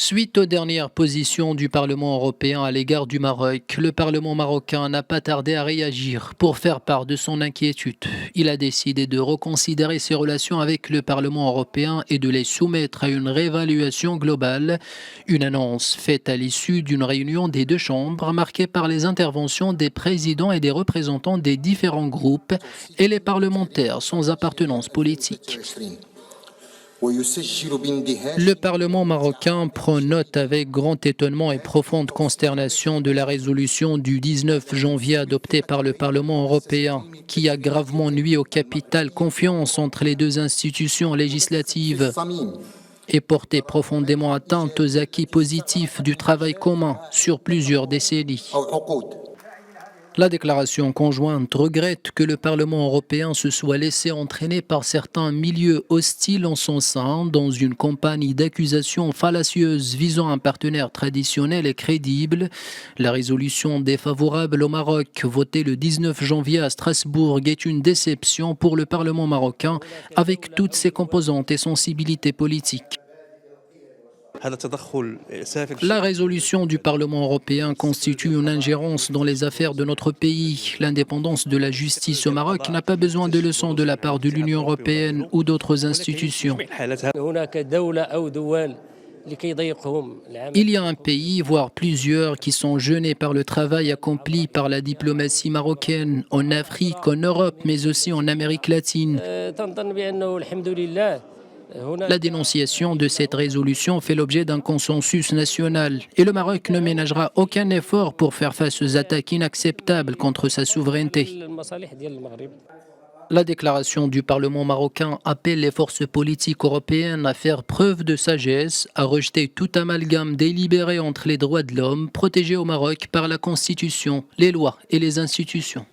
Suite aux dernières positions du Parlement européen à l'égard du Maroc, le Parlement marocain n'a pas tardé à réagir pour faire part de son inquiétude. Il a décidé de reconsidérer ses relations avec le Parlement européen et de les soumettre à une réévaluation globale. Une annonce faite à l'issue d'une réunion des deux chambres marquée par les interventions des présidents et des représentants des différents groupes et les parlementaires sans appartenance politique. Le Parlement marocain prend note avec grand étonnement et profonde consternation de la résolution du 19 janvier adoptée par le Parlement européen, qui a gravement nui au capital confiance entre les deux institutions législatives et porté profondément atteinte aux acquis positifs du travail commun sur plusieurs décennies. La déclaration conjointe regrette que le Parlement européen se soit laissé entraîner par certains milieux hostiles en son sein dans une campagne d'accusations fallacieuses visant un partenaire traditionnel et crédible. La résolution défavorable au Maroc, votée le 19 janvier à Strasbourg, est une déception pour le Parlement marocain avec toutes ses composantes et sensibilités politiques. La résolution du Parlement européen constitue une ingérence dans les affaires de notre pays. L'indépendance de la justice au Maroc n'a pas besoin de leçons de la part de l'Union européenne ou d'autres institutions. Il y a un pays, voire plusieurs, qui sont gênés par le travail accompli par la diplomatie marocaine en Afrique, en Europe, mais aussi en Amérique latine. La dénonciation de cette résolution fait l'objet d'un consensus national et le Maroc ne ménagera aucun effort pour faire face aux attaques inacceptables contre sa souveraineté. La déclaration du Parlement marocain appelle les forces politiques européennes à faire preuve de sagesse, à rejeter tout amalgame délibéré entre les droits de l'homme protégés au Maroc par la Constitution, les lois et les institutions.